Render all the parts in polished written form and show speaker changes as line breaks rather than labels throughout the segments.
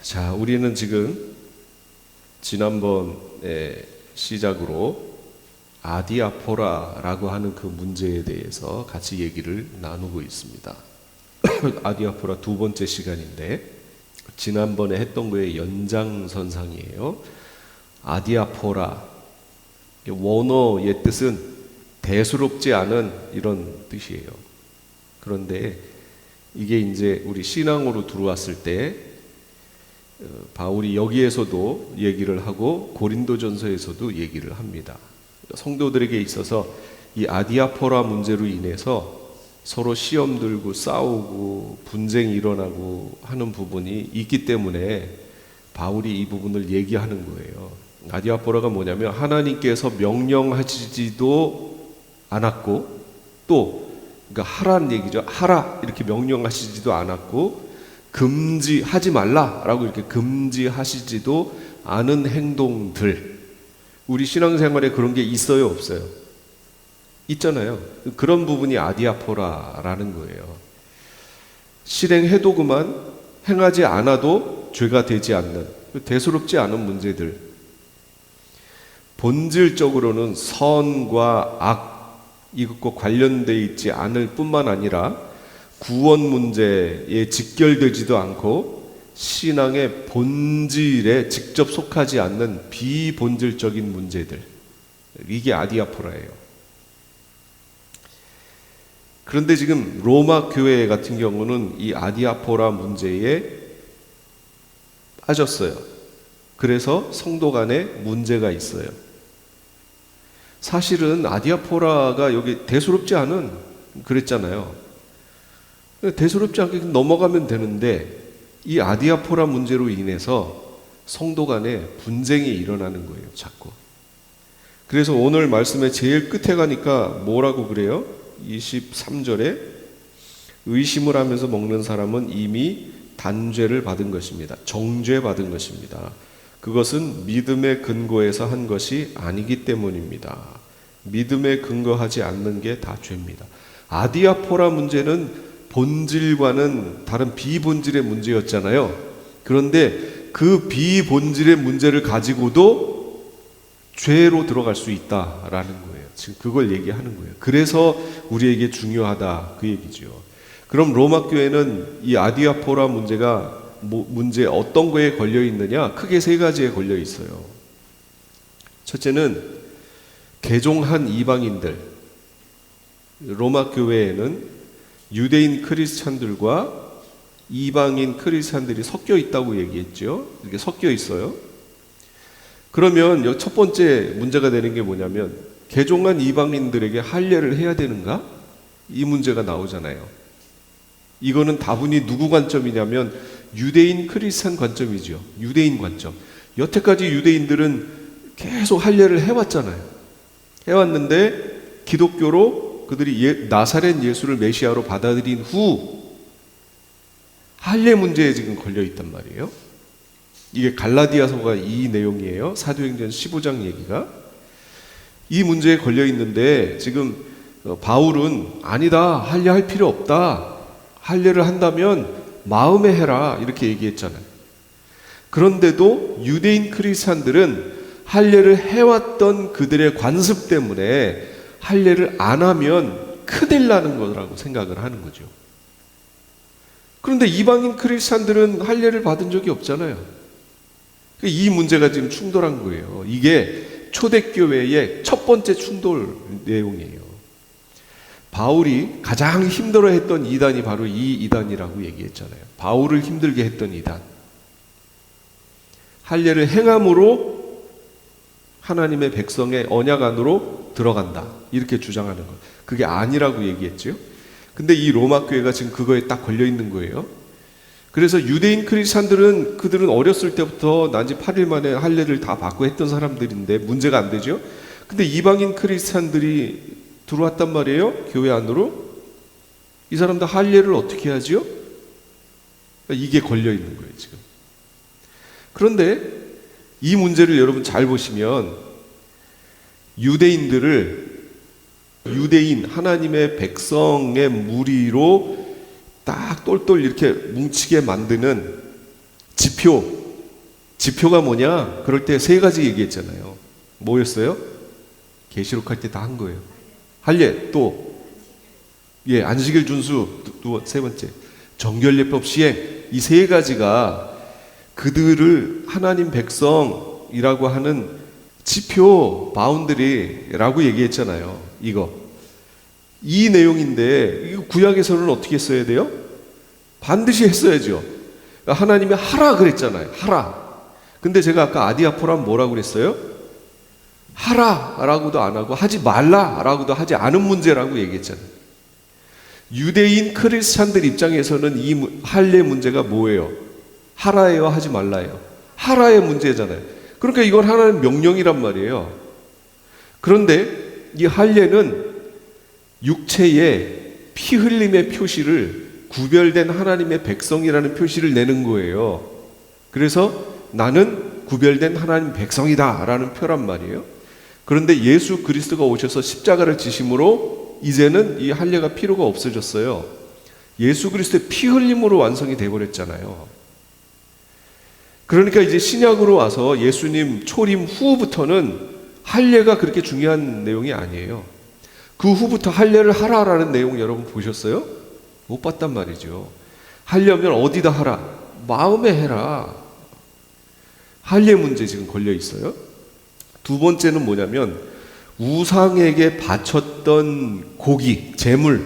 자, 우리는 지금 지난번에 시작으로 아디아포라라고 하는 그 문제에 대해서 같이 얘기를 나누고 있습니다. 아디아포라 두 번째 시간인데 지난번에 했던 거의 연장선상이에요. 아디아포라, 원어의 뜻은 대수롭지 않은 이런 뜻이에요. 그런데 이게 이제 우리 신앙으로 들어왔을 때 바울이 여기에서도 얘기를 하고 고린도전서에서도 얘기를 합니다. 성도들에게 있어서 이 아디아포라 문제로 인해서 서로 시험 들고 싸우고 분쟁이 일어나고 하는 부분이 있기 때문에 바울이 이 부분을 얘기하는 거예요. 아디아포라가 뭐냐면 하나님께서 명령하시지도 않았고 또 그러니까 하라는 얘기죠. 하라 이렇게 명령하시지도 않았고 금지하지 말라라고 이렇게 금지하시지도 않은 행동들. 우리 신앙생활에 그런 게 있어요, 없어요? 있잖아요. 그런 부분이 아디아포라라는 거예요. 실행해도 그만, 행하지 않아도 죄가 되지 않는 대수롭지 않은 문제들. 본질적으로는 선과 악 이것과 관련되어 있지 않을 뿐만 아니라 구원 문제에 직결되지도 않고 신앙의 본질에 직접 속하지 않는 비본질적인 문제들, 이게 아디아포라예요. 그런데 지금 로마 교회 같은 경우는 이 아디아포라 문제에 빠졌어요. 그래서 성도 간에 문제가 있어요. 사실은 아디아포라가 여기 대수롭지 않은 그랬잖아요. 대수롭지 않게 넘어가면 되는데 이 아디아포라 문제로 인해서 성도 간에 분쟁이 일어나는 거예요, 자꾸. 그래서 오늘 말씀의 제일 끝에 가니까 뭐라고 그래요? 23절에 의심을 하면서 먹는 사람은 이미 단죄를 받은 것입니다. 정죄 받은 것입니다. 그것은 믿음의 근거에서 한 것이 아니기 때문입니다. 믿음에 근거하지 않는 게 다 죄입니다. 아디아포라 문제는 본질과는 다른 비본질의 문제였잖아요. 그런데 그 비본질의 문제를 가지고도 죄로 들어갈 수 있다라는 거예요. 지금 그걸 얘기하는 거예요. 그래서 우리에게 중요하다 그 얘기죠. 그럼 로마 교회는 이 아디아포라 문제가 문제 어떤 거에 걸려 있느냐? 크게 세 가지에 걸려 있어요. 첫째는 개종한 이방인들. 로마 교회에는 유대인 크리스찬들과 이방인 크리스찬들이 섞여 있다고 얘기했죠. 이렇게 섞여 있어요. 그러면 첫 번째 문제가 되는 게 뭐냐면 개종한 이방인들에게 할례를 해야 되는가? 이 문제가 나오잖아요. 이거는 다분히 누구 관점이냐면 유대인 크리스찬 관점이죠. 유대인 관점. 여태까지 유대인들은 계속 할례를 해왔잖아요. 해왔는데 기독교로 그들이 나사렛 예수를 메시아로 받아들인 후 할례 문제에 지금 걸려 있단 말이에요. 이게 갈라디아서가 이 내용이에요. 사도행전 15장 얘기가. 이 문제에 걸려 있는데 지금 바울은 아니다. 할례 할 필요 없다. 할례를 한다면 마음에 해라. 이렇게 얘기했잖아요. 그런데도 유대인 크리스찬들은 할례를 해왔던 그들의 관습 때문에 할례를 안 하면 큰일 나는 거라고 생각을 하는 거죠. 그런데 이방인 크리스찬들은 할례를 받은 적이 없잖아요. 이 문제가 지금 충돌한 거예요. 이게 초대교회의 첫 번째 충돌 내용이에요. 바울이 가장 힘들어했던 이단이 바로 이 이단이라고 얘기했잖아요. 바울을 힘들게 했던 이단. 할례를 행함으로 하나님의 백성의 언약 안으로 들어간다. 이렇게 주장하는 것. 그게 아니라고 얘기했죠. 근데 이 로마 교회가 지금 그거에 딱 걸려 있는 거예요. 그래서 유대인 크리스찬들은 그들은 어렸을 때부터 난지 8일 만에 할례를 다 받고 했던 사람들인데 문제가 안 되죠. 근데 이방인 크리스찬들이 들어왔단 말이에요. 교회 안으로. 이 사람들 할례를 어떻게 하지요? 이게 걸려 있는 거예요, 지금. 그런데 이 문제를 여러분 잘 보시면 유대인 하나님의 백성의 무리로 딱 똘똘 이렇게 뭉치게 만드는 지표가 뭐냐? 그럴 때 세 가지 얘기했잖아요. 뭐였어요? 계시록 할 때 다 한 거예요. 할례, 또 안식일 준수, 세 번째 정결례법 시행. 이 세 가지가 그들을 하나님 백성이라고 하는 지표, 바운드리라고 얘기했잖아요. 이 내용인데 이거 구약에서는 어떻게 써야 돼요? 반드시 했어야죠. 하나님이 하라 그랬잖아요. 하라. 근데 제가 아까 아디아포라면 뭐라고 그랬어요? 하라라고도 안 하고 하지 말라라고도 하지 않은 문제라고 얘기했잖아요. 유대인 크리스찬들 입장에서는 이 할례 문제가 뭐예요? 하라예요, 하지 말라예요? 하라의 문제잖아요. 그러니까 이건 하나님 명령이란 말이에요. 그런데 이 할례는 육체의 피 흘림의 표시를, 구별된 하나님의 백성이라는 표시를 내는 거예요. 그래서 나는 구별된 하나님 백성이다 라는 표란 말이에요. 그런데 예수 그리스도가 오셔서 십자가를 지심으로 이제는 이 할례가 필요가 없어졌어요. 예수 그리스도의 피 흘림으로 완성이 되어버렸잖아요. 그러니까 이제 신약으로 와서 예수님 초림 후부터는 할례가 그렇게 중요한 내용이 아니에요. 그 후부터 할례를 하라라는 내용 여러분 보셨어요? 못 봤단 말이죠. 하려면 어디다 하라? 마음에 해라. 할례 문제 지금 걸려 있어요. 두 번째는 뭐냐면 우상에게 바쳤던 고기, 제물.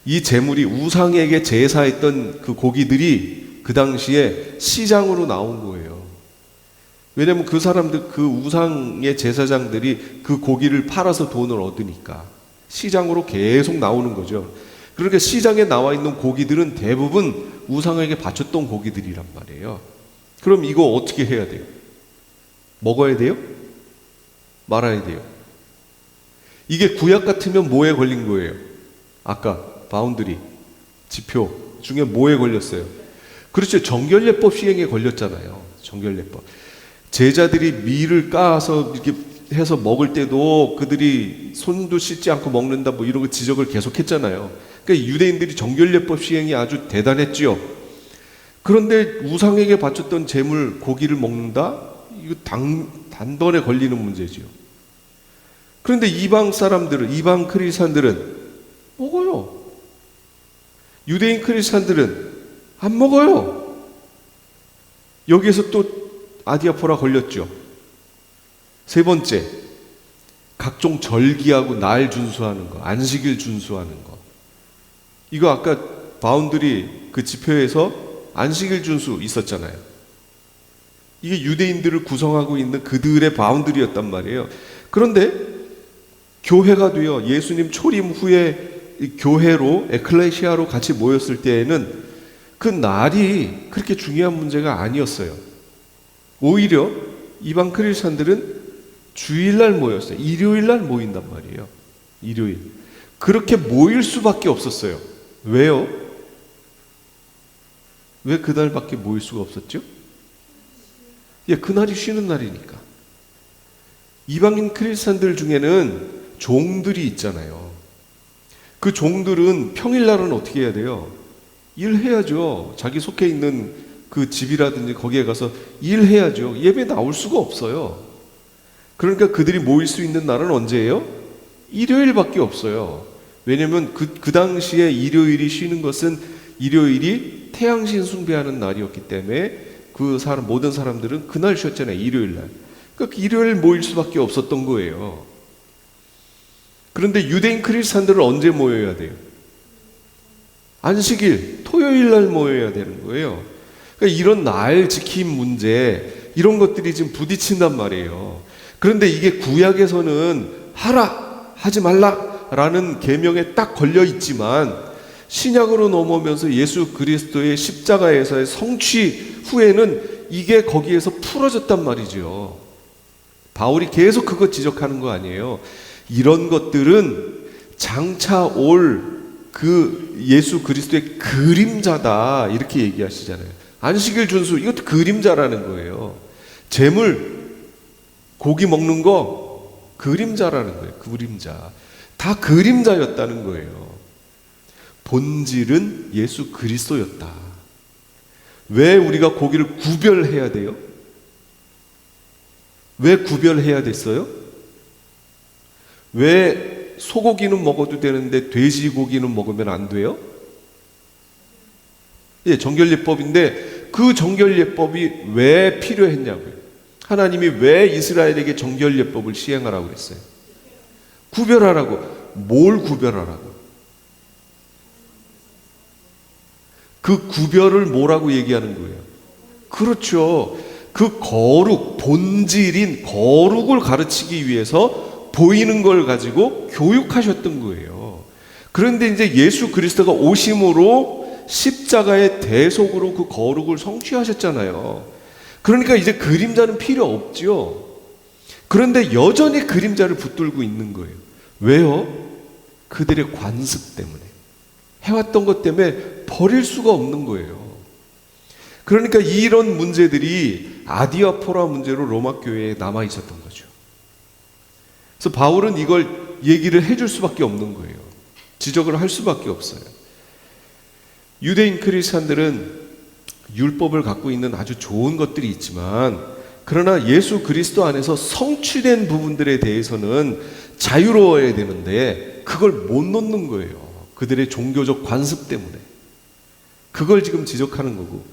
이 제물이 우상에게 제사했던 그 고기들이 그 당시에 시장으로 나온 거예요. 왜냐하면 그 사람들, 그 우상의 제사장들이 그 고기를 팔아서 돈을 얻으니까 시장으로 계속 나오는 거죠. 그러니까 시장에 나와 있는 고기들은 대부분 우상에게 바쳤던 고기들이란 말이에요. 그럼 이거 어떻게 해야 돼요? 먹어야 돼요? 말아야 돼요? 이게 구약 같으면 뭐에 걸린 거예요? 아까 바운드리, 지표 중에 뭐에 걸렸어요? 그렇죠. 정결례법 시행에 걸렸잖아요. 정결례법. 제자들이 밀을 까서 이렇게 해서 먹을 때도 그들이 손도 씻지 않고 먹는다 뭐 이런 거 지적을 계속했잖아요. 그러니까 유대인들이 정결례법 시행이 아주 대단했지요. 그런데 우상에게 바쳤던 제물 고기를 먹는다? 이거 단번에 걸리는 문제지요. 그런데 이방 사람들은, 이방 크리스찬들은 먹어요. 유대인 크리스찬들은 안 먹어요. 여기에서 또 아디아포라 걸렸죠. 세 번째, 각종 절기하고 날 준수하는 거, 안식일 준수하는 거. 이거 아까 바운드리 그 지표에서 안식일 준수 있었잖아요. 이게 유대인들을 구성하고 있는 그들의 바운드리였단 말이에요. 그런데 교회가 되어 예수님 초림 후에 교회로, 에클레시아로 같이 모였을 때에는 그 날이 그렇게 중요한 문제가 아니었어요. 오히려 이방 크리스찬들은 주일날 모였어요. 일요일날 모인단 말이에요. 일요일. 그렇게 모일 수밖에 없었어요. 왜요? 왜 그날밖에 모일 수가 없었죠? 그날이 쉬는 날이니까. 이방인 크리스찬들 중에는 종들이 있잖아요. 그 종들은 평일날은 어떻게 해야 돼요? 일해야죠. 자기 속해 있는 그 집이라든지 거기에 가서 일해야죠. 예배 나올 수가 없어요. 그러니까 그들이 모일 수 있는 날은 언제예요? 일요일밖에 없어요. 왜냐하면 그 당시에 일요일이 쉬는 것은 일요일이 태양신 숭배하는 날이었기 때문에 모든 사람들은 그날 쉬었잖아요. 일요일날. 그러니까 일요일 모일 수밖에 없었던 거예요. 그런데 유대인 크리스찬들은 언제 모여야 돼요? 안식일, 토요일날 모여야 되는 거예요. 그러니까 이런 날 지킴 문제, 이런 것들이 지금 부딪힌단 말이에요. 그런데 이게 구약에서는 하라, 하지 말라라는 계명에 딱 걸려 있지만 신약으로 넘어오면서 예수 그리스도의 십자가에서의 성취 후에는 이게 거기에서 풀어졌단 말이죠. 바울이 계속 그거 지적하는 거 아니에요. 이런 것들은 장차 올 그 예수 그리스도의 그림자다 이렇게 얘기하시잖아요. 안식일 준수 이것도 그림자라는 거예요. 재물 고기 먹는 거 그림자라는 거예요. 그림자. 다 그림자였다는 거예요. 본질은 예수 그리스도였다. 왜 우리가 고기를 구별해야 돼요? 왜 구별해야 됐어요? 왜 소고기는 먹어도 되는데 돼지고기는 먹으면 안 돼요? 예, 정결예법인데 그 정결예법이 왜 필요했냐고요. 하나님이 왜 이스라엘에게 정결예법을 시행하라고 그랬어요? 구별하라고. 뭘 구별하라고? 그 구별을 뭐라고 얘기하는 거예요? 그렇죠. 그 거룩, 본질인 거룩을 가르치기 위해서 보이는 걸 가지고 교육하셨던 거예요. 그런데 이제 예수 그리스도가 오심으로 십자가의 대속으로 그 거룩을 성취하셨잖아요. 그러니까 이제 그림자는 필요 없죠. 그런데 여전히 그림자를 붙들고 있는 거예요. 왜요? 그들의 관습 때문에. 해왔던 것 때문에 버릴 수가 없는 거예요. 그러니까 이런 문제들이 아디아포라 문제로 로마 교회에 남아 있었던 거죠. 그래서 바울은 이걸 얘기를 해줄 수밖에 없는 거예요. 지적을 할 수밖에 없어요. 유대인 크리스찬들은 율법을 갖고 있는 아주 좋은 것들이 있지만, 그러나 예수 그리스도 안에서 성취된 부분들에 대해서는 자유로워야 되는데 그걸 못 놓는 거예요. 그들의 종교적 관습 때문에. 그걸 지금 지적하는 거고,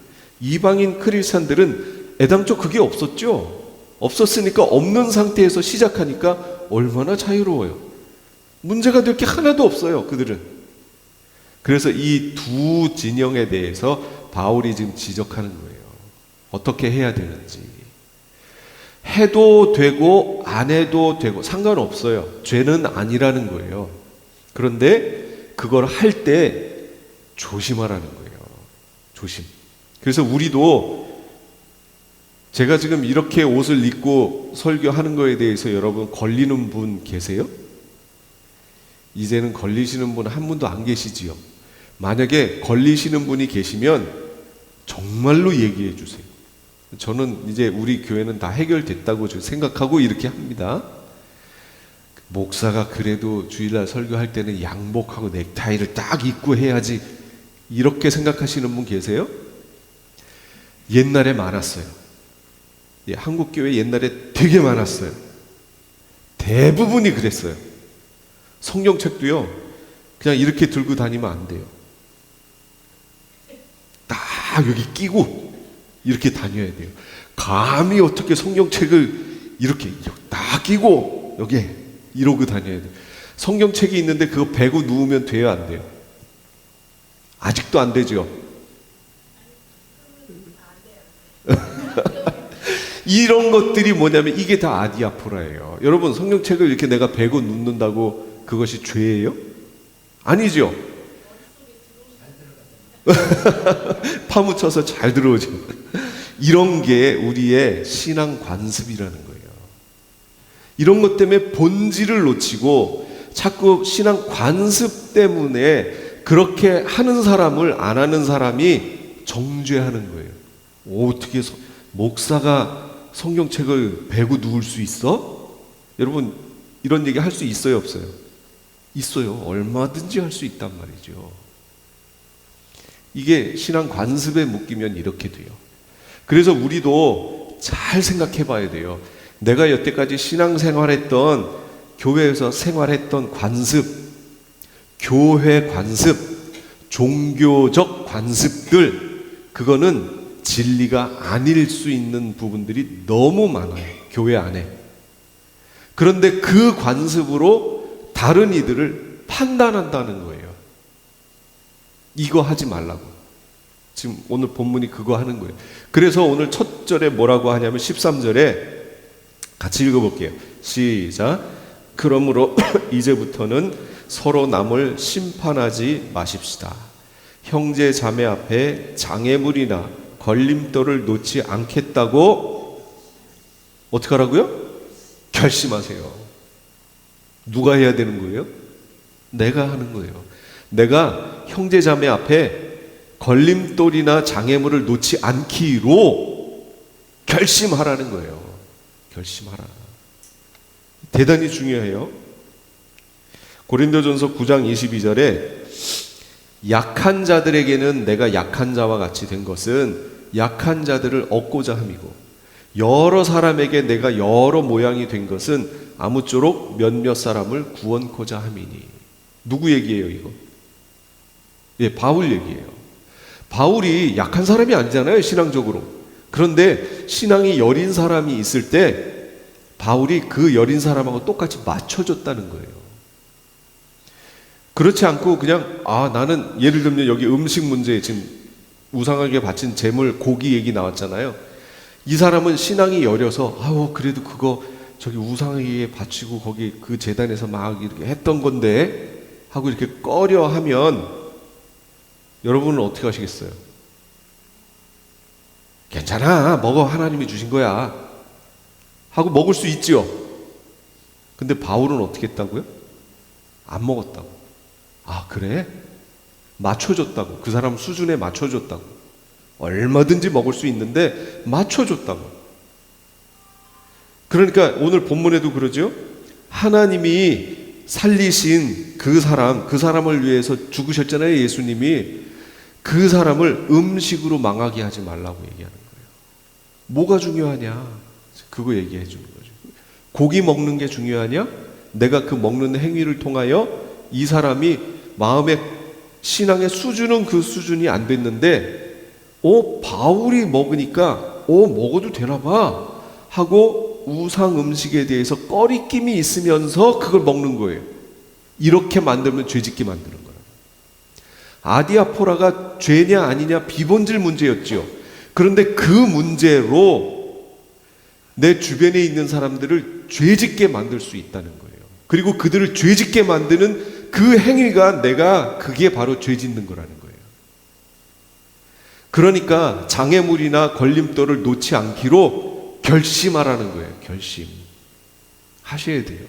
이방인 크리스찬들은 애당초 그게 없었죠. 없었으니까 없는 상태에서 시작하니까 얼마나 자유로워요. 문제가 될 게 하나도 없어요, 그들은. 그래서 이 두 진영에 대해서 바울이 지금 지적하는 거예요. 어떻게 해야 되는지. 해도 되고 안 해도 되고 상관없어요. 죄는 아니라는 거예요. 그런데 그걸 할 때 조심하라는 거예요. 조심. 그래서 우리도, 제가 지금 이렇게 옷을 입고 설교하는 거에 대해서 여러분 걸리는 분 계세요? 이제는 걸리시는 분 한 분도 안 계시지요. 만약에 걸리시는 분이 계시면 정말로 얘기해 주세요. 저는 이제 우리 교회는 다 해결됐다고 생각하고 이렇게 합니다. 목사가 그래도 주일날 설교할 때는 양복하고 넥타이를 딱 입고 해야지, 이렇게 생각하시는 분 계세요? 옛날에 많았어요. 예, 한국 교회 옛날에 되게 많았어요. 대부분이 그랬어요. 성경책도요, 그냥 이렇게 들고 다니면 안 돼요. 딱 여기 끼고 이렇게 다녀야 돼요. 감히 어떻게 성경책을 이렇게 딱 끼고 여기 이러고 다녀야 돼요. 성경책이 있는데 그거 베고 누우면 돼요, 안 돼요? 아직도 안 되죠. 이런 것들이 뭐냐면 이게 다 아디아포라예요. 여러분, 성경책을 이렇게 내가 베고 눕는다고 그것이 죄예요? 아니죠. 파묻혀서 잘 들어오죠. 이런 게 우리의 신앙 관습이라는 거예요. 이런 것 때문에 본질을 놓치고 자꾸 신앙 관습 때문에 그렇게 하는 사람을 안 하는 사람이 정죄하는 거예요. 어떻게 목사가 성경책을 베고 누울 수 있어? 여러분, 이런 얘기 할 수 있어요, 없어요? 있어요. 얼마든지 할 수 있단 말이죠. 이게 신앙 관습에 묶이면 이렇게 돼요. 그래서 우리도 잘 생각해 봐야 돼요. 내가 여태까지 신앙생활했던, 교회에서 생활했던 관습, 교회 관습, 종교적 관습들, 그거는 진리가 아닐 수 있는 부분들이 너무 많아요, 교회 안에. 그런데 그 관습으로 다른 이들을 판단한다는 거예요. 이거 하지 말라고. 지금 오늘 본문이 그거 하는 거예요. 그래서 오늘 첫 절에 뭐라고 하냐면 13절에 같이 읽어볼게요. 시작. 그러므로 이제부터는 서로 남을 심판하지 마십시다. 형제 자매 앞에 장애물이나 걸림돌을 놓지 않겠다고 어떻게 하라고요? 결심하세요. 누가 해야 되는 거예요? 내가 하는 거예요. 내가 형제 자매 앞에 걸림돌이나 장애물을 놓지 않기로 결심하라는 거예요. 결심하라. 대단히 중요해요. 고린도전서 9장 22절에 약한 자들에게는 내가 약한 자와 같이 된 것은 약한 자들을 얻고자 함이고 여러 사람에게 내가 여러 모양이 된 것은 아무쪼록 몇몇 사람을 구원코자 함이니. 누구 얘기예요 이거? 예, 바울 얘기예요. 바울이 약한 사람이 아니잖아요, 신앙적으로. 그런데 신앙이 여린 사람이 있을 때 바울이 그 여린 사람하고 똑같이 맞춰줬다는 거예요. 그렇지 않고 그냥 나는 예를 들면 여기 음식 문제, 지금 우상에게 바친 제물 고기 얘기 나왔잖아요. 이 사람은 신앙이 여려서 그래도 그거 저기 우상에게 바치고 거기 그 제단에서 막 이렇게 했던 건데 하고 이렇게 꺼려 하면 여러분은 어떻게 하시겠어요? 괜찮아, 먹어, 하나님이 주신 거야 하고 먹을 수 있지요. 근데 바울은 어떻게 했다고요? 안 먹었다고. 그래? 맞춰줬다고. 그 사람 수준에 맞춰줬다고. 얼마든지 먹을 수 있는데 맞춰줬다고. 그러니까 오늘 본문에도 그러죠. 하나님이 살리신 그 사람을 위해서 죽으셨잖아요, 예수님이. 그 사람을 음식으로 망하게 하지 말라고 얘기하는 거예요. 뭐가 중요하냐? 그거 얘기해 주는 거죠. 고기 먹는 게 중요하냐? 내가 그 먹는 행위를 통하여 이 사람이 마음의 신앙의 수준은 그 수준이 안 됐는데 바울이 먹으니까 먹어도 되나 봐 하고 우상 음식에 대해서 꺼리낌이 있으면서 그걸 먹는 거예요. 이렇게 만들면 죄짓게 만드는 거예요. 아디아포라가 죄냐 아니냐 비본질 문제였지요. 그런데 그 문제로 내 주변에 있는 사람들을 죄짓게 만들 수 있다는 거예요. 그리고 그들을 죄짓게 만드는 그 행위가 그게 바로 죄짓는 거라는 거예요. 그러니까 장애물이나 걸림돌을 놓지 않기로 결심하라는 거예요. 하셔야 돼요.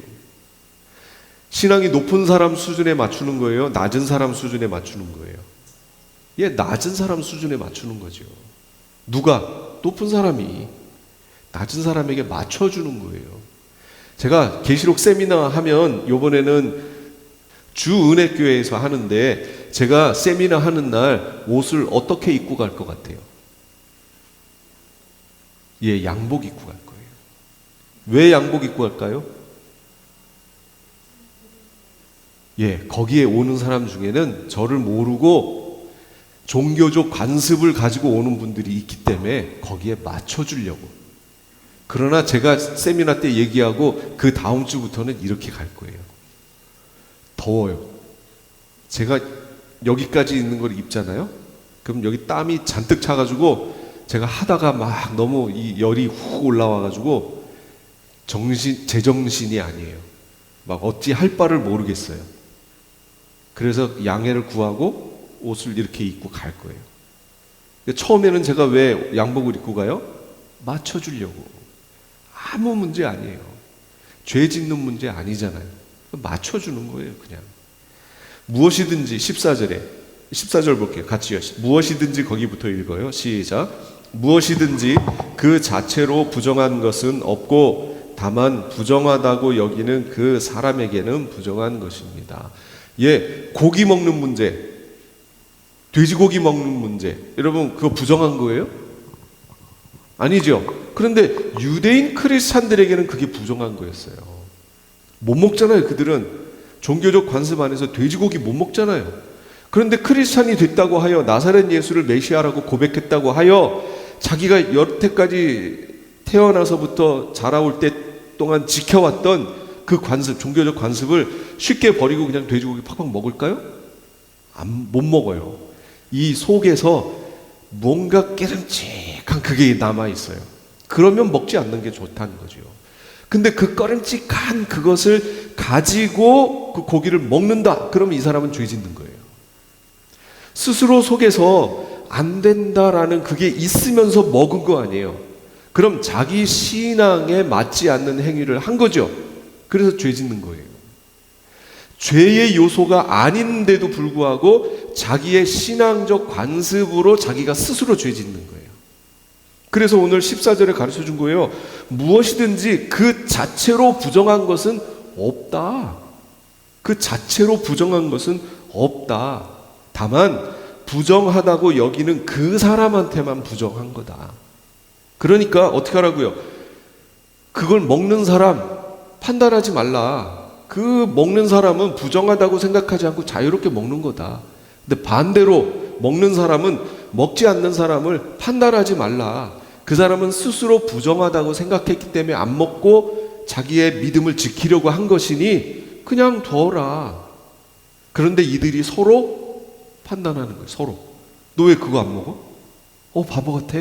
신앙이 높은 사람 수준에 맞추는 거예요? 낮은 사람 수준에 맞추는 거예요? 낮은 사람 수준에 맞추는 거죠. 누가? 높은 사람이 낮은 사람에게 맞춰주는 거예요. 제가 계시록 세미나 하면 요번에는 주은혜교회에서 하는데 제가 세미나 하는 날 옷을 어떻게 입고 갈 것 같아요? 양복 입고 갈 거예요. 왜 양복 입고 갈까요? 거기에 오는 사람 중에는 저를 모르고 종교적 관습을 가지고 오는 분들이 있기 때문에 거기에 맞춰주려고. 그러나 제가 세미나 때 얘기하고 그 다음 주부터는 이렇게 갈 거예요. 더워요. 제가 여기까지 있는 걸 입잖아요. 그럼 여기 땀이 잔뜩 차가지고 제가 하다가 막 너무 이 열이 훅 올라와가지고 제정신이 아니에요. 막 어찌 할 바를 모르겠어요. 그래서 양해를 구하고 옷을 이렇게 입고 갈 거예요. 처음에는 제가 왜 양복을 입고 가요? 맞춰주려고. 아무 문제 아니에요. 죄 짓는 문제 아니잖아요. 맞춰주는 거예요, 그냥. 무엇이든지 14절 볼게요. 같이요. 무엇이든지 거기부터 읽어요. 시작. 무엇이든지 그 자체로 부정한 것은 없고 다만 부정하다고 여기는 그 사람에게는 부정한 것입니다. 고기 먹는 문제, 돼지고기 먹는 문제, 여러분 그거 부정한 거예요? 아니죠. 그런데 유대인 크리스찬들에게는 그게 부정한 거였어요. 못 먹잖아요. 그들은 종교적 관습 안에서 돼지고기 못 먹잖아요. 그런데 크리스찬이 됐다고 하여 나사렛 예수를 메시아라고 고백했다고 하여 자기가 여태까지 태어나서부터 자라올 때 동안 지켜왔던 그 관습, 종교적 관습을 쉽게 버리고 그냥 돼지고기 팍팍 먹을까요? 못 먹어요. 이 속에서 뭔가 깨름직한 그게 남아있어요. 그러면 먹지 않는 게 좋다는 거죠. 근데 그 꺼림칙한 그것을 가지고 그 고기를 먹는다. 그러면 이 사람은 죄 짓는 거예요. 스스로 속에서 안 된다라는 그게 있으면서 먹은 거 아니에요. 그럼 자기 신앙에 맞지 않는 행위를 한 거죠. 그래서 죄 짓는 거예요. 죄의 요소가 아닌데도 불구하고 자기의 신앙적 관습으로 자기가 스스로 죄 짓는 거예요. 그래서 오늘 14절에 가르쳐 준 거예요. 무엇이든지 그 자체로 부정한 것은 없다. 그 자체로 부정한 것은 없다. 다만 부정하다고 여기는 그 사람한테만 부정한 거다. 그러니까 어떻게 하라고요? 그걸 먹는 사람 판단하지 말라. 그 먹는 사람은 부정하다고 생각하지 않고 자유롭게 먹는 거다. 근데 반대로 먹는 사람은 먹지 않는 사람을 판단하지 말라. 그 사람은 스스로 부정하다고 생각했기 때문에 안 먹고 자기의 믿음을 지키려고 한 것이니 그냥 둬라. 그런데 이들이 서로 판단하는 거예요. 서로. 너 왜 그거 안 먹어? 바보 같아.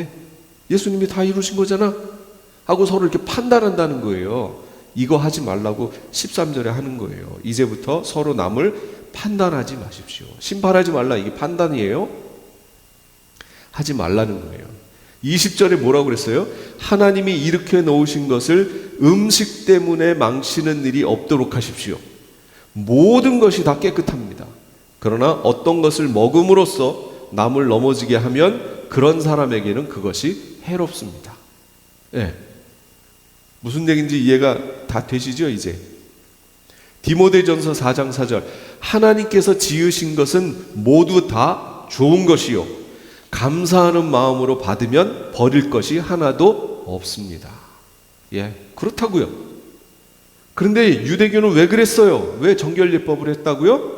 예수님이 다 이루신 거잖아. 하고 서로 이렇게 판단한다는 거예요. 이거 하지 말라고 13절에 하는 거예요. 이제부터 서로 남을 판단하지 마십시오. 심판하지 말라. 이게 판단이에요. 하지 말라는 거예요. 20절에 뭐라고 그랬어요? 하나님이 일으켜 놓으신 것을 음식 때문에 망치는 일이 없도록 하십시오. 모든 것이 다 깨끗합니다. 그러나 어떤 것을 먹음으로써 남을 넘어지게 하면 그런 사람에게는 그것이 해롭습니다. 네. 무슨 얘기인지 이해가 다 되시죠 이제? 디모데전서 4장 4절 하나님께서 지으신 것은 모두 다 좋은 것이요 감사하는 마음으로 받으면 버릴 것이 하나도 없습니다. 예, 그렇다고요. 그런데 유대교는 왜 그랬어요? 왜 정결예법을 했다고요?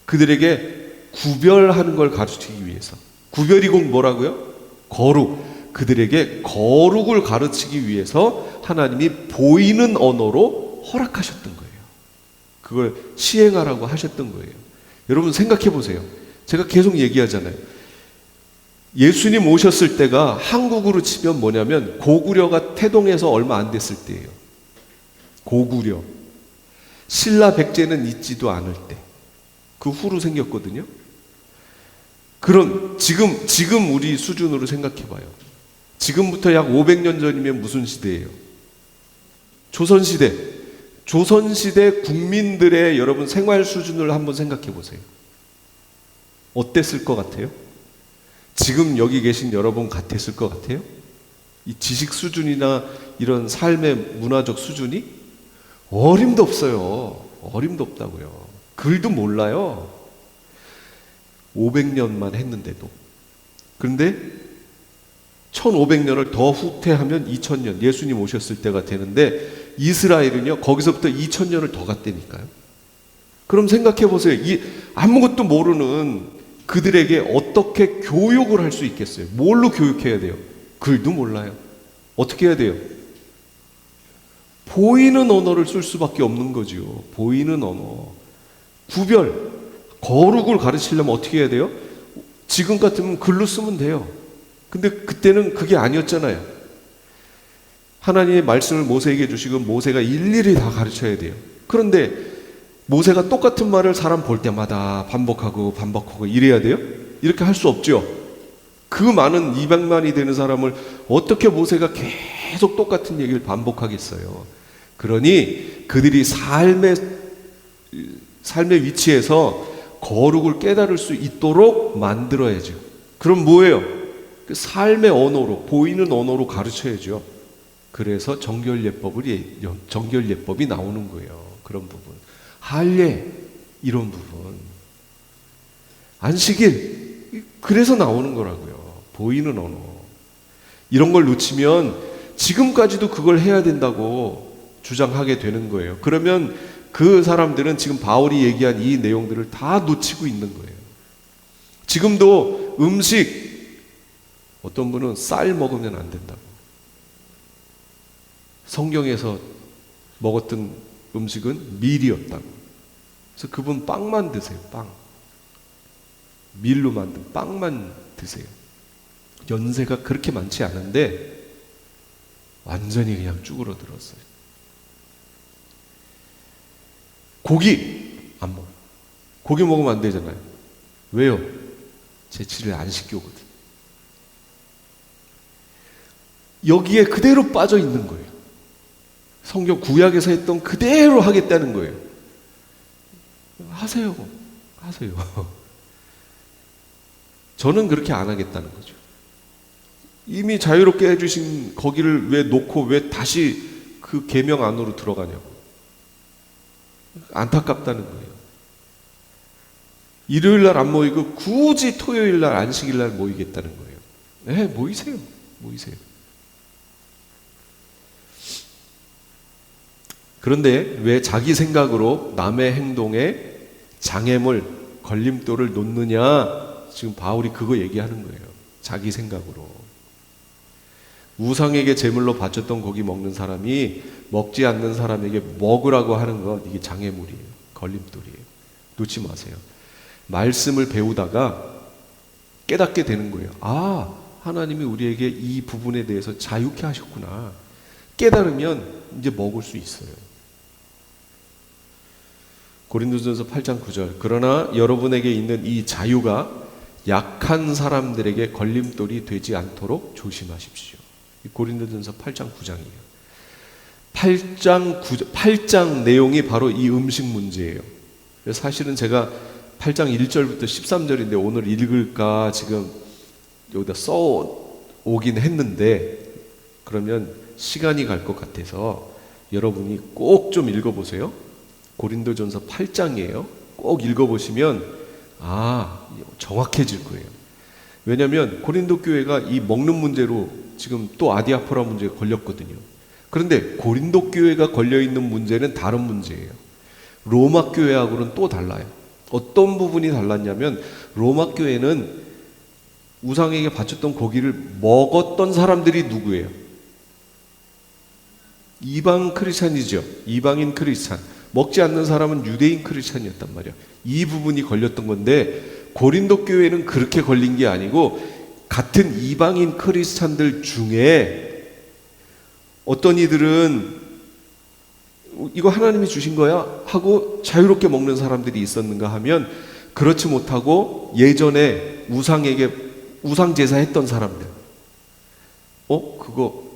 그들에게 구별하는 걸 가르치기 위해서. 구별이 곧 뭐라고요? 거룩. 그들에게 거룩을 가르치기 위해서 하나님이 보이는 언어로 허락하셨던 거예요. 그걸 시행하라고 하셨던 거예요. 여러분 생각해 보세요. 제가 계속 얘기하잖아요. 예수님 오셨을 때가 한국으로 치면 뭐냐면 고구려가 태동해서 얼마 안 됐을 때예요. 고구려. 신라 백제는 있지도 않을 때. 그 후로 생겼거든요. 그럼 지금 우리 수준으로 생각해 봐요. 지금부터 약 500년 전이면 무슨 시대예요? 조선시대. 조선시대 국민들의 여러분 생활 수준을 한번 생각해 보세요. 어땠을 것 같아요? 지금 여기 계신 여러분 같았을 것 같아요? 이 지식 수준이나 이런 삶의 문화적 수준이? 어림도 없어요. 어림도 없다고요. 글도 몰라요. 500년만 했는데도. 그런데 1500년을 더 후퇴하면 2000년, 예수님 오셨을 때가 되는데 이스라엘은요, 거기서부터 2000년을 더 갔다니까요. 그럼 생각해 보세요. 이 아무것도 모르는 그들에게 어떻게 교육을 할 수 있겠어요? 뭘로 교육해야 돼요? 글도 몰라요. 어떻게 해야 돼요? 보이는 언어를 쓸 수밖에 없는 거죠. 보이는 언어. 구별, 거룩을 가르치려면 어떻게 해야 돼요? 지금 같으면 글로 쓰면 돼요. 근데 그때는 그게 아니었잖아요. 하나님의 말씀을 모세에게 주시고 모세가 일일이 다 가르쳐야 돼요. 그런데 모세가 똑같은 말을 사람 볼 때마다 반복하고 이래야 돼요? 이렇게 할 수 없죠. 그 많은 200만이 되는 사람을 어떻게 모세가 계속 똑같은 얘기를 반복하겠어요. 그러니 그들이 삶의 위치에서 거룩을 깨달을 수 있도록 만들어야죠. 그럼 뭐예요? 그 삶의 언어로, 보이는 언어로 가르쳐야죠. 그래서 정결예법이 나오는 거예요. 그런 부분. 할례, 이런 부분. 안식일, 그래서 나오는 거라고요. 보이는 언어. 이런 걸 놓치면 지금까지도 그걸 해야 된다고 주장하게 되는 거예요. 그러면 그 사람들은 지금 바울이 얘기한 이 내용들을 다 놓치고 있는 거예요. 지금도 음식, 어떤 분은 쌀 먹으면 안 된다고. 성경에서 먹었던 음식은 밀이었다고. 그래서 그분 빵만 드세요. 빵. 밀로 만든 빵만 드세요. 연세가 그렇게 많지 않은데 완전히 그냥 쭈그러들었어요. 고기 안 먹어요. 고기 먹으면 안 되잖아요. 왜요? 제7일 안식교거든. 여기에 그대로 빠져 있는 거예요. 성경 구약에서 했던 그대로 하겠다는 거예요. 하세요. 저는 그렇게 안 하겠다는 거죠. 이미 자유롭게 해주신 거기를 왜 놓고 왜 다시 그 계명 안으로 들어가냐고. 안타깝다는 거예요. 일요일 날 안 모이고 굳이 토요일 날 안식일 날 모이겠다는 거예요. 네, 모이세요. 모이세요. 그런데 왜 자기 생각으로 남의 행동에 장애물, 걸림돌을 놓느냐? 지금 바울이 그거 얘기하는 거예요. 자기 생각으로. 우상에게 제물로 바쳤던 고기 먹는 사람이 먹지 않는 사람에게 먹으라고 하는 건 이게 장애물이에요. 걸림돌이에요. 놓지 마세요. 말씀을 배우다가 깨닫게 되는 거예요. 아, 하나님이 우리에게 이 부분에 대해서 자유케 하셨구나. 깨달으면 이제 먹을 수 있어요. 고린도전서 8장 9절. 그러나 여러분에게 있는 이 자유가 약한 사람들에게 걸림돌이 되지 않도록 조심하십시오. 고린도전서 8장 9장이에요. 8장 내용이 바로 이 음식 문제예요. 사실은 제가 8장 1절부터 13절인데 오늘 읽을까 지금 여기다 써오긴 했는데 그러면 시간이 갈 것 같아서 여러분이 꼭 좀 읽어보세요. 고린도전서 8장이에요. 꼭 읽어보시면 정확해질 거예요. 왜냐하면 고린도 교회가 이 먹는 문제로 지금 또 아디아포라 문제가 걸렸거든요. 그런데 고린도 교회가 걸려있는 문제는 다른 문제예요. 로마 교회하고는 또 달라요. 어떤 부분이 달랐냐면 로마 교회는 우상에게 바쳤던 고기를 먹었던 사람들이 누구예요? 이방 크리스찬이죠. 이방인 크리스찬. 먹지 않는 사람은 유대인 크리스찬이었단 말이야. 이 부분이 걸렸던 건데 고린도 교회는 그렇게 걸린 게 아니고 같은 이방인 크리스찬들 중에 어떤 이들은 이거 하나님이 주신 거야 하고 자유롭게 먹는 사람들이 있었는가 하면 그렇지 못하고 예전에 우상에게 우상 제사했던 사람들. 그거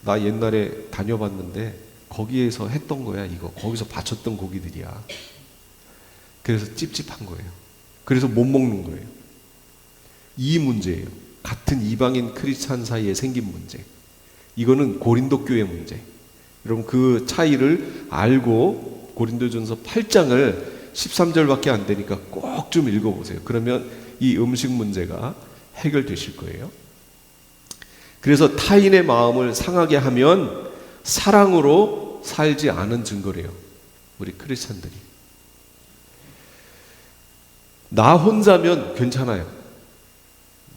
나 옛날에 다녀봤는데 거기에서 했던 거야. 이거 거기서 바쳤던 고기들이야. 그래서 찝찝한 거예요. 그래서 못 먹는 거예요. 이 문제예요. 같은 이방인 크리스찬 사이에 생긴 문제. 이거는 고린도 교회 문제. 여러분 그 차이를 알고 고린도전서 8장을 13절밖에 안 되니까 꼭 좀 읽어보세요. 그러면 이 음식 문제가 해결되실 거예요. 그래서 타인의 마음을 상하게 하면 사랑으로 살지 않은 증거래요. 우리 크리스찬들이. 나 혼자면 괜찮아요.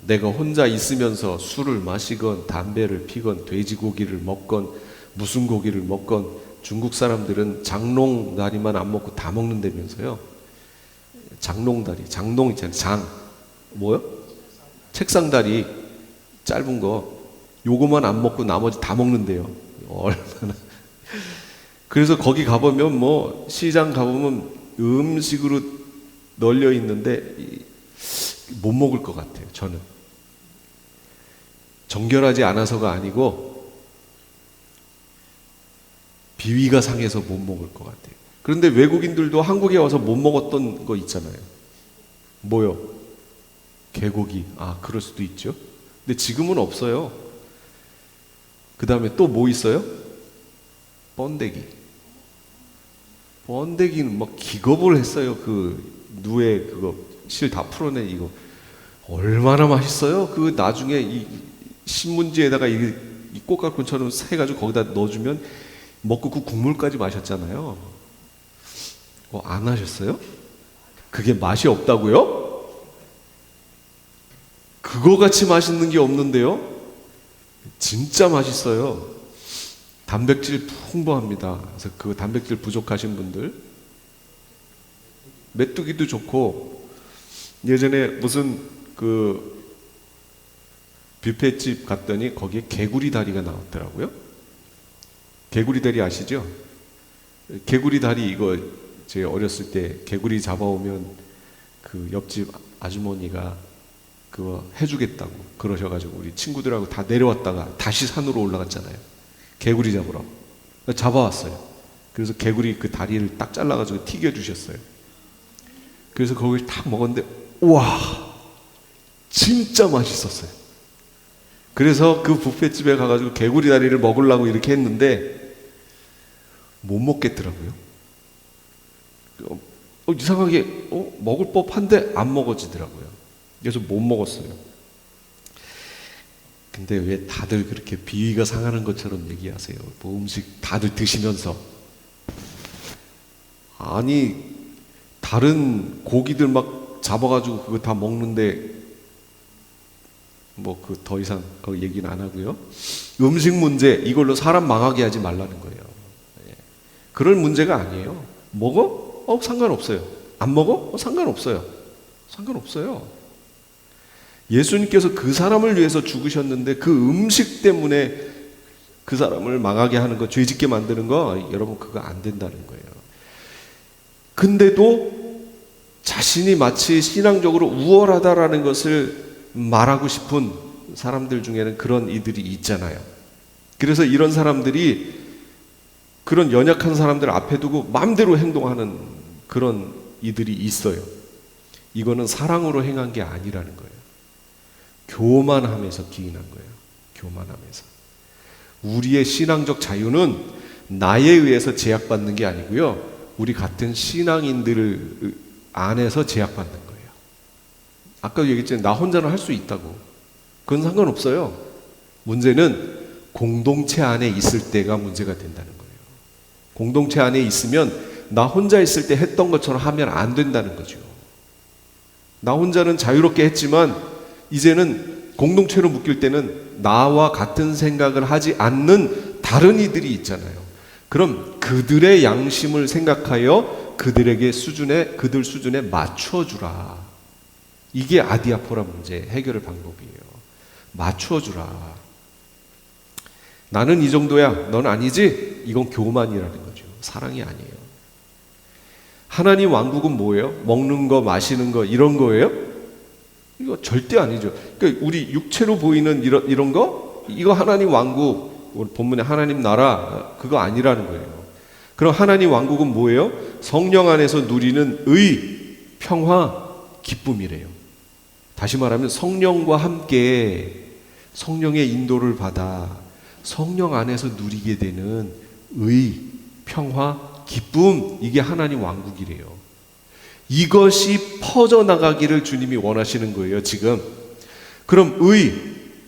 내가 혼자 있으면서 술을 마시건 담배를 피건 돼지고기를 먹건 무슨 고기를 먹건 중국 사람들은 장롱다리만 안 먹고 다 먹는다면서요. 장롱다리, 장롱 있잖아요. 뭐요? 책상다리 짧은 거 요거만 안 먹고 나머지 다 먹는데요. 얼마나. 그래서 거기 가보면 뭐 시장 가보면 음식으로 널려 있는데 못 먹을 것 같아요. 저는 정결하지 않아서가 아니고 비위가 상해서 못 먹을 것 같아요. 그런데 외국인들도 한국에 와서 못 먹었던 거 있잖아요. 뭐요? 개고기. 그럴 수도 있죠. 근데 지금은 없어요. 그 다음에 또 뭐 있어요? 번데기. 번데기는 막 기겁을 했어요. 그 누에 그거 실 다 풀어내 이거 얼마나 맛있어요. 그 나중에 이 신문지에다가 이 꽃갈콘처럼 해가지고 거기다 넣어주면 먹고 그 국물까지 마셨잖아요. 안 하셨어요? 그게 맛이 없다고요? 그거 같이 맛있는 게 없는데요? 진짜 맛있어요. 단백질 풍부합니다. 그래서 그 단백질 부족하신 분들 메뚜기도 좋고 예전에 무슨 그 뷔페집 갔더니 거기에 개구리 다리가 나왔더라고요. 개구리 다리 아시죠? 개구리 다리 이거 제가 어렸을 때 개구리 잡아오면 그 옆집 아주머니가 그거 해주겠다고 그러셔가지고 우리 친구들하고 다 내려왔다가 다시 산으로 올라갔잖아요. 개구리 잡으러 잡아왔어요. 그래서 개구리 그 다리를 딱 잘라가지고 튀겨주셨어요. 그래서 거기를 딱 먹었는데 우와 진짜 맛있었어요. 그래서 그 뷔페집에 가가지고 개구리 다리를 먹으려고 이렇게 했는데 못 먹겠더라고요. 이상하게 먹을 법한데 안 먹어지더라고요. 그래서 못 먹었어요. 근데 왜 다들 그렇게 비위가 상하는 것처럼 얘기하세요? 뭐 음식 다들 드시면서. 아니, 다른 고기들 막 잡아가지고 그거 다 먹는데 뭐 그 더 이상 그 얘기는 안 하고요. 음식 문제 이걸로 사람 망하게 하지 말라는 거예요. 그럴 문제가 아니에요. 먹어? 상관없어요. 안 먹어? 상관없어요. 상관없어요. 예수님께서 그 사람을 위해서 죽으셨는데 그 음식 때문에 그 사람을 망하게 하는 거, 죄짓게 만드는 거, 여러분 그거 안 된다는 거예요. 근데도 자신이 마치 신앙적으로 우월하다라는 것을 말하고 싶은 사람들 중에는 그런 이들이 있잖아요. 그래서 이런 사람들이 그런 연약한 사람들 앞에 두고 마음대로 행동하는 그런 이들이 있어요. 이거는 사랑으로 행한 게 아니라는 거예요. 교만함에서 기인한 거예요. 교만함에서. 우리의 신앙적 자유는 나에 의해서 제약받는 게 아니고요. 우리 같은 신앙인들 안에서 제약받는 거예요. 아까도 얘기했잖아요. 나 혼자는 할 수 있다고. 그건 상관없어요. 문제는 공동체 안에 있을 때가 문제가 된다는 거예요. 공동체 안에 있으면 나 혼자 있을 때 했던 것처럼 하면 안 된다는 거죠. 나 혼자는 자유롭게 했지만 이제는 공동체로 묶일 때는 나와 같은 생각을 하지 않는 다른 이들이 있잖아요. 그럼 그들의 양심을 생각하여 그들 수준에 맞춰주라. 이게 아디아포라 문제 해결의 방법이에요. 맞춰주라. 나는 이 정도야. 넌 아니지? 이건 교만이라는 거죠. 사랑이 아니에요. 하나님 왕국은 뭐예요? 먹는 거, 마시는 거 이런 거예요? 이거 절대 아니죠. 그러니까 우리 육체로 보이는 이런 거? 이거 하나님 왕국, 본문에 하나님 나라 그거 아니라는 거예요. 그럼 하나님 왕국은 뭐예요? 성령 안에서 누리는 의, 평화, 기쁨이래요. 다시 말하면 성령과 함께 성령의 인도를 받아 성령 안에서 누리게 되는 의, 평화, 기쁨, 이게 하나님 왕국이래요. 이것이 퍼져나가기를 주님이 원하시는 거예요, 지금. 그럼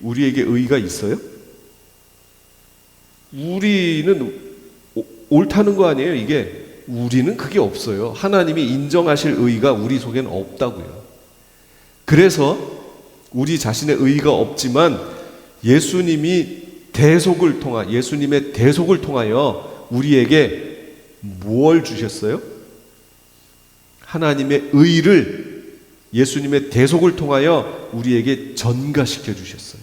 우리에게 의가 있어요? 우리는 옳다는 거 아니에요, 이게. 우리는 그게 없어요. 하나님이 인정하실 의가 우리 속에는 없다고요. 그래서 우리 자신의 의가 없지만 예수님의 대속을 통하여 우리에게 뭘 주셨어요? 하나님의 의를 예수님의 대속을 통하여 우리에게 전가시켜 주셨어요.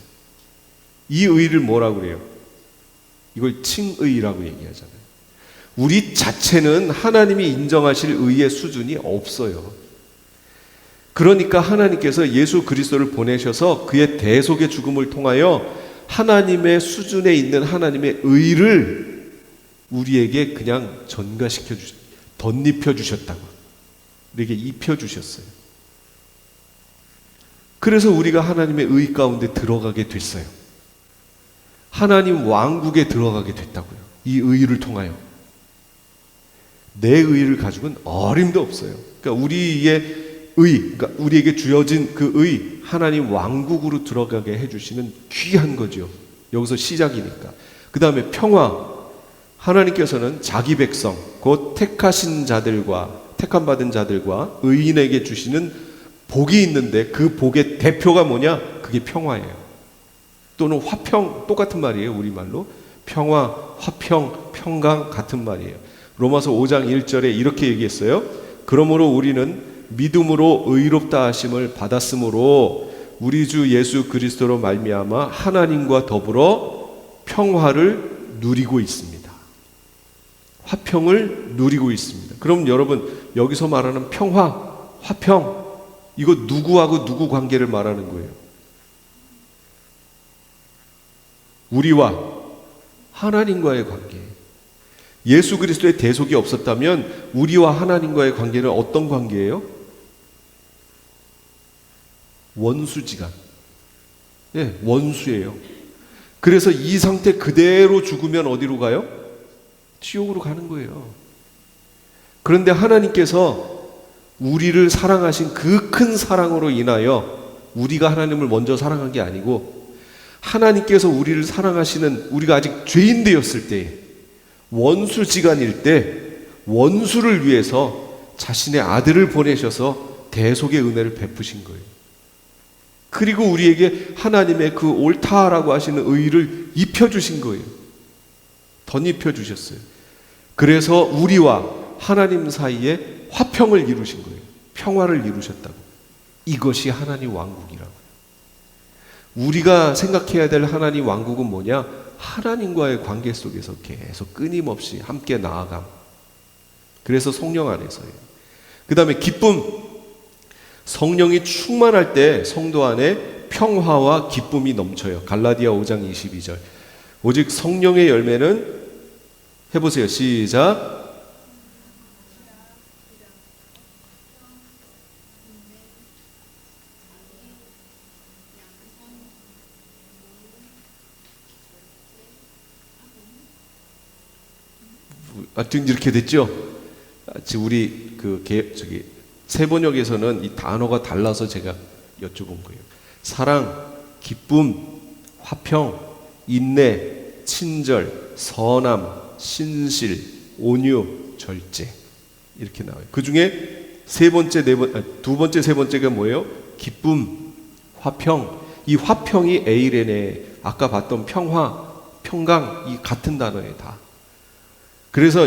이 의를 뭐라고 그래요? 이걸 칭의라고 얘기하잖아요. 우리 자체는 하나님이 인정하실 의의 수준이 없어요. 그러니까 하나님께서 예수 그리스도를 보내셔서 그의 대속의 죽음을 통하여 하나님의 수준에 있는 하나님의 의를 우리에게 그냥 덧입혀 주셨다고. 우리에게 입혀 주셨어요. 그래서 우리가 하나님의 의 가운데 들어가게 됐어요. 하나님 왕국에 들어가게 됐다고요. 이 의를 통하여. 내 의를 가지고는 어림도 없어요. 그러니까 그러니까 우리에게 주어진 그 의, 하나님 왕국으로 들어가게 해주시는 귀한 거죠. 여기서 시작이니까. 그 다음에 평화. 하나님께서는 자기 백성, 곧 택하신 자들과, 택함받은 자들과 의인에게 주시는 복이 있는데 그 복의 대표가 뭐냐? 그게 평화예요. 또는 화평, 똑같은 말이에요. 우리말로. 평화, 화평, 평강 같은 말이에요. 로마서 5장 1절에 이렇게 얘기했어요. 그러므로 우리는 믿음으로 의롭다 하심을 받았으므로 우리 주 예수 그리스도로 말미암아 하나님과 더불어 평화를 누리고 있습니다. 화평을 누리고 있습니다. 그럼 여러분 여기서 말하는 평화, 화평 이거 누구하고 누구 관계를 말하는 거예요? 우리와 하나님과의 관계. 예수 그리스도의 대속이 없었다면 우리와 하나님과의 관계는 어떤 관계예요? 원수지간. 예, 원수예요. 그래서 이 상태 그대로 죽으면 어디로 가요? 지옥으로 가는 거예요. 그런데 하나님께서 우리를 사랑하신 그 큰 사랑으로 인하여 우리가 하나님을 먼저 사랑한 게 아니고 하나님께서 우리를 사랑하시는, 우리가 아직 죄인 되었을 때에, 원수지간일 때 원수를 위해서 자신의 아들을 보내셔서 대속의 은혜를 베푸신 거예요. 그리고 우리에게 하나님의 그 옳다라고 하시는 의를 입혀주신 거예요. 덧입혀 주셨어요. 그래서 우리와 하나님 사이에 화평을 이루신 거예요. 평화를 이루셨다고. 이것이 하나님 왕국이라고. 우리가 생각해야 될 하나님 왕국은 뭐냐? 하나님과의 관계 속에서 계속 끊임없이 함께 나아감. 그래서 성령 안에서예요. 그 다음에 기쁨. 성령이 충만할 때 성도 안에 평화와 기쁨이 넘쳐요. 갈라디아 5장 22절. 오직 성령의 열매는, 해보세요. 시작. 하여튼 이렇게 됐죠. 지금 우리 세번역에서는 이 단어가 달라서 제가 여쭤본 거예요. 사랑, 기쁨, 화평, 인내, 친절, 선함, 신실, 온유, 절제, 이렇게 나와요. 그 중에 두 번째, 세 번째가 뭐예요? 기쁨, 화평. 이 화평이 에이레네, 아까 봤던 평화, 평강, 이 같은 단어예요, 다. 그래서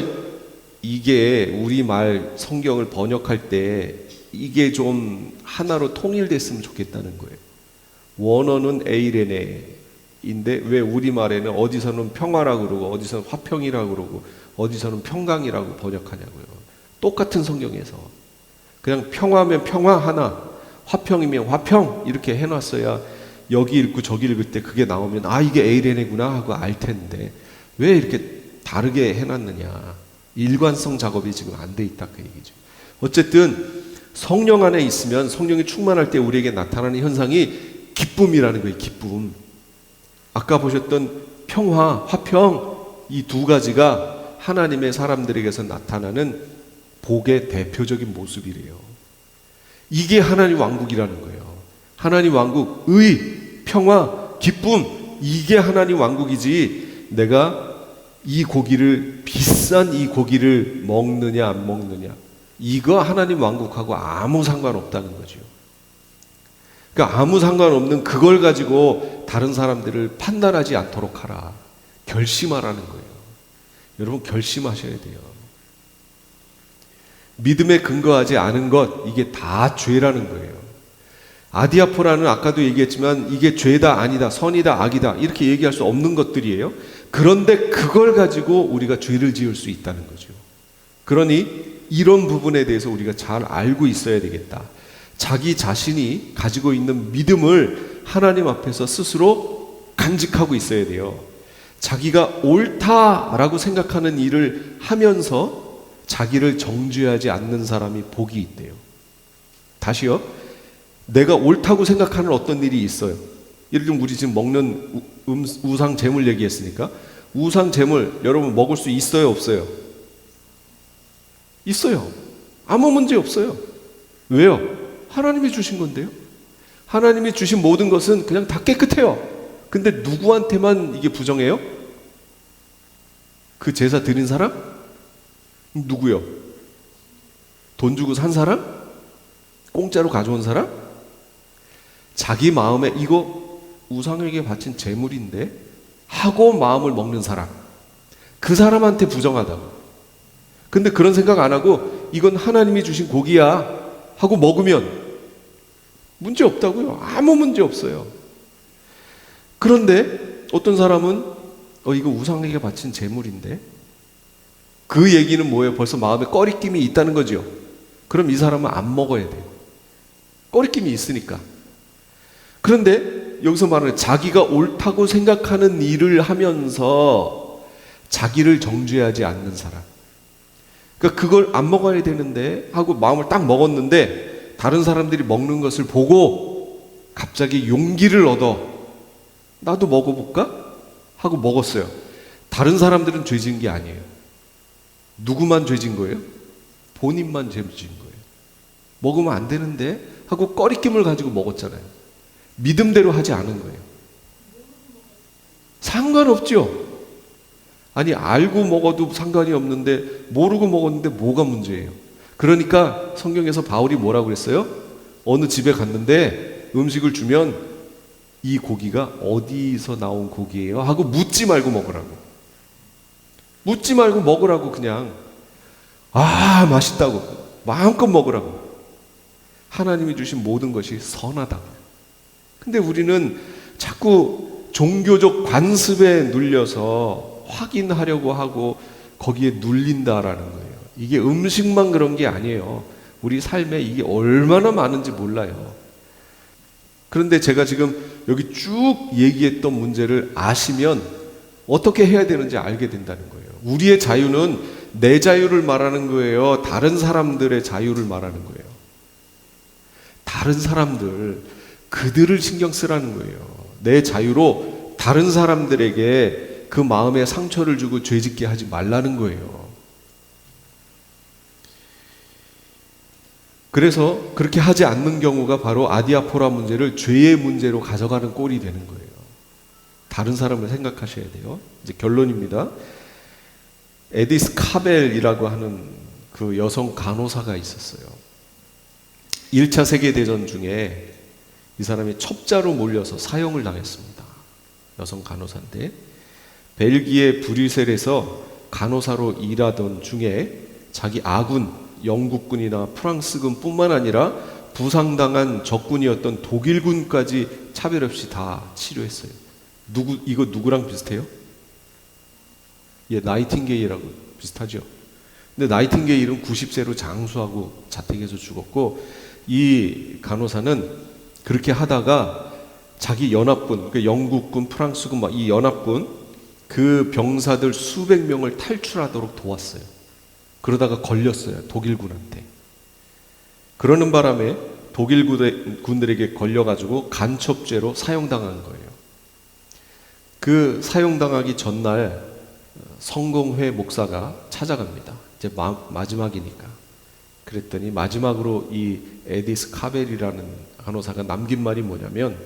이게 우리말 성경을 번역할 때 이게 좀 하나로 통일됐으면 좋겠다는 거예요. 원어는 에이레네인데 왜 우리말에는 어디서는 평화라고 그러고 어디서는 화평이라고 그러고 어디서는 평강이라고 번역하냐고요. 똑같은 성경에서 그냥 평화면 평화 하나, 화평이면 화평 이렇게 해놨어야 여기 읽고 저기 읽을 때 그게 나오면 아, 이게 에이레네구나 하고 알 텐데 왜 이렇게 다르게 해놨느냐. 일관성 작업이 지금 안 돼 있다, 그 얘기죠. 어쨌든 성령 안에 있으면, 성령이 충만할 때 우리에게 나타나는 현상이 기쁨이라는 거예요. 기쁨. 아까 보셨던 평화, 화평, 이 두 가지가 하나님의 사람들에게서 나타나는 복의 대표적인 모습이래요. 이게 하나님 왕국이라는 거예요. 하나님 왕국, 의, 평화, 기쁨, 이게 하나님 왕국이지 내가 이 고기를, 비싼 이 고기를 먹느냐 안 먹느냐, 이거 하나님 왕국하고 아무 상관없다는 거죠. 그러니까 아무 상관없는 그걸 가지고 다른 사람들을 판단하지 않도록 하라. 결심하라는 거예요. 여러분 결심하셔야 돼요. 믿음에 근거하지 않은 것, 이게 다 죄라는 거예요. 아디아포라는 아까도 얘기했지만 이게 죄다 아니다, 선이다 악이다 이렇게 얘기할 수 없는 것들이에요. 그런데 그걸 가지고 우리가 죄를 지을 수 있다는 거죠. 그러니 이런 부분에 대해서 우리가 잘 알고 있어야 되겠다. 자기 자신이 가지고 있는 믿음을 하나님 앞에서 스스로 간직하고 있어야 돼요. 자기가 옳다라고 생각하는 일을 하면서 자기를 정죄하지 않는 사람이 복이 있대요. 다시요. 내가 옳다고 생각하는 어떤 일이 있어요. 예를 들면 우리 지금 먹는 우상 제물 얘기했으니까 우상 제물 여러분 먹을 수 있어요, 없어요? 있어요. 아무 문제 없어요. 왜요? 하나님이 주신 건데요. 하나님이 주신 모든 것은 그냥 다 깨끗해요. 근데 누구한테만 이게 부정해요? 그 제사 드린 사람? 누구요? 돈 주고 산 사람? 공짜로 가져온 사람? 자기 마음에 이거 우상에게 바친 제물인데 하고 마음을 먹는 사람, 그 사람한테 부정하다고. 근데 그런 생각 안 하고 이건 하나님이 주신 고기야 하고 먹으면 문제 없다고요. 아무 문제 없어요. 그런데 어떤 사람은 이거 우상에게 바친 제물인데, 그 얘기는 뭐예요? 벌써 마음에 꺼리낌이 있다는 거죠. 그럼 이 사람은 안 먹어야 돼요. 꺼리낌이 있으니까. 그런데 여기서 말하는 자기가 옳다고 생각하는 일을 하면서 자기를 정죄하지 않는 사람, 그러니까 그걸 안 먹어야 되는데 하고 마음을 딱 먹었는데 다른 사람들이 먹는 것을 보고 갑자기 용기를 얻어 나도 먹어볼까? 하고 먹었어요. 다른 사람들은 죄 지은 게 아니에요. 누구만 죄 지은 거예요? 본인만 죄 지은 거예요. 먹으면 안 되는데 하고 꺼리낌을 가지고 먹었잖아요. 믿음대로 하지 않은 거예요. 상관없죠. 아니 알고 먹어도 상관이 없는데 모르고 먹었는데 뭐가 문제예요? 그러니까 성경에서 바울이 뭐라고 그랬어요? 어느 집에 갔는데 음식을 주면 이 고기가 어디서 나온 고기예요? 하고 묻지 말고 먹으라고. 묻지 말고 먹으라고 그냥. 아, 맛있다고. 마음껏 먹으라고. 하나님이 주신 모든 것이 선하다고. 근데 우리는 자꾸 종교적 관습에 눌려서 확인하려고 하고 거기에 눌린다라는 거예요. 이게 음식만 그런 게 아니에요. 우리 삶에 이게 얼마나 많은지 몰라요. 그런데 제가 지금 여기 쭉 얘기했던 문제를 아시면 어떻게 해야 되는지 알게 된다는 거예요. 우리의 자유는 내 자유를 말하는 거예요? 다른 사람들의 자유를 말하는 거예요? 다른 사람들, 그들을 신경 쓰라는 거예요. 내 자유로 다른 사람들에게 그 마음에 상처를 주고 죄짓게 하지 말라는 거예요. 그래서 그렇게 하지 않는 경우가 바로 아디아포라 문제를 죄의 문제로 가져가는 꼴이 되는 거예요. 다른 사람을 생각하셔야 돼요. 이제 결론입니다. 에디스 카벨이라고 하는 그 여성 간호사가 있었어요. 1차 세계대전 중에 이 사람이 첩자로 몰려서 사형을 당했습니다. 여성 간호사인데 벨기에 브뤼셀에서 간호사로 일하던 중에 자기 아군 영국군이나 프랑스군 뿐만 아니라 부상당한 적군이었던 독일군까지 차별 없이 다 치료했어요. 이거 누구랑 비슷해요? 예, 나이팅게일하고 비슷하죠. 근데 나이팅게일은 90세로 장수하고 자택에서 죽었고 이 간호사는 그렇게 하다가 자기 연합군, 그 영국군, 프랑스군 막 이 연합군 그 병사들 수백 명을 탈출하도록 도왔어요. 그러다가 걸렸어요. 독일군한테. 그러는 바람에 독일군들에게 걸려가지고 간첩죄로 사형당한 거예요. 그 사형당하기 전날 성공회 목사가 찾아갑니다. 이제 마지막이니까. 그랬더니 마지막으로 이 에디스 카벨이라는 간호사가 남긴 말이 뭐냐면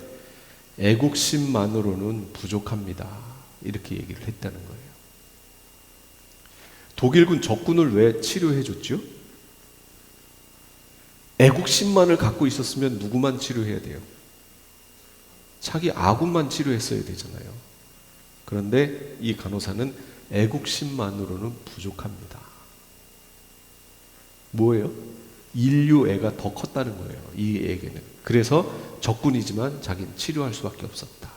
애국심만으로는 부족합니다. 이렇게 얘기를 했다는 거예요. 독일군 적군을 왜 치료해 줬죠? 애국심만을 갖고 있었으면 누구만 치료해야 돼요? 자기 아군만 치료했어야 되잖아요. 그런데 이 간호사는 애국심만으로는 부족합니다. 뭐예요? 인류애가 더 컸다는 거예요. 이 애에게는. 그래서 적군이지만 자기는 치료할 수밖에 없었다.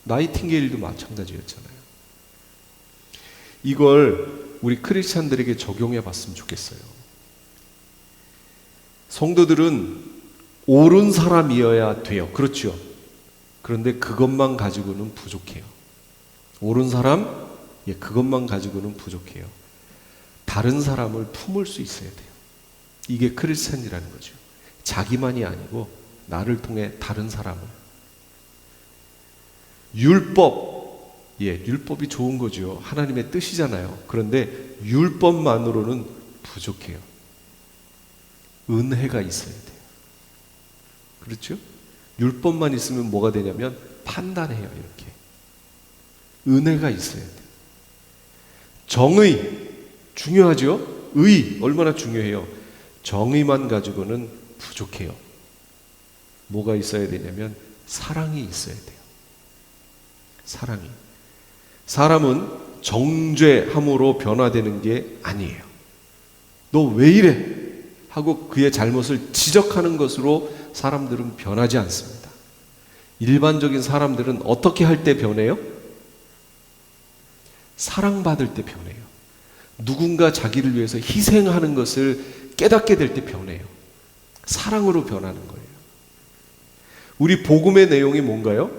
나이팅게일도 마찬가지였잖아요. 이걸 우리 크리스찬들에게 적용해 봤으면 좋겠어요. 성도들은 옳은 사람이어야 돼요. 그렇죠? 그런데 그것만 가지고는 부족해요. 옳은 사람? 예, 그것만 가지고는 부족해요. 다른 사람을 품을 수 있어야 돼요. 이게 크리스찬이라는 거죠. 자기만이 아니고 나를 통해 다른 사람을. 율법, 예, 율법이 좋은 거죠. 하나님의 뜻이잖아요. 그런데 율법만으로는 부족해요. 은혜가 있어야 돼요. 그렇죠? 율법만 있으면 뭐가 되냐면 판단해요. 이렇게. 은혜가 있어야 돼요. 정의, 중요하죠? 의, 얼마나 중요해요. 정의만 가지고는 부족해요. 뭐가 있어야 되냐면 사랑이 있어야 돼요. 사랑이. 사람은 정죄함으로 변화되는 게 아니에요. 너 왜 이래? 하고 그의 잘못을 지적하는 것으로 사람들은 변하지 않습니다. 일반적인 사람들은 어떻게 할 때 변해요? 사랑받을 때 변해요. 누군가 자기를 위해서 희생하는 것을 깨닫게 될 때 변해요. 사랑으로 변하는 거예요. 우리 복음의 내용이 뭔가요?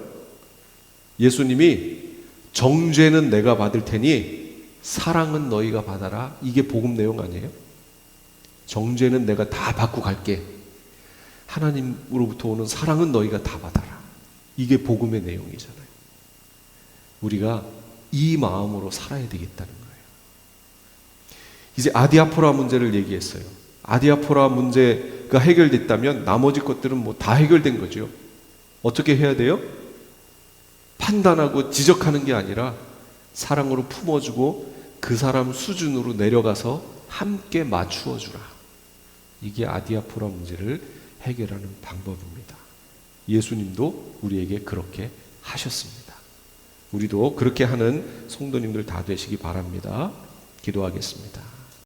예수님이 정죄는 내가 받을 테니 사랑은 너희가 받아라. 이게 복음 내용 아니에요? 정죄는 내가 다 받고 갈게. 하나님으로부터 오는 사랑은 너희가 다 받아라. 이게 복음의 내용이잖아요. 우리가 이 마음으로 살아야 되겠다는 거예요. 이제 아디아포라 문제를 얘기했어요. 아디아포라 문제가 해결됐다면 나머지 것들은 뭐 다 해결된 거죠. 어떻게 해야 돼요? 판단하고 지적하는 게 아니라 사랑으로 품어주고 그 사람 수준으로 내려가서 함께 맞추어 주라. 이게 아디아포라 문제를 해결하는 방법입니다. 예수님도 우리에게 그렇게 하셨습니다. 우리도 그렇게 하는 성도님들 다 되시기 바랍니다. 기도하겠습니다.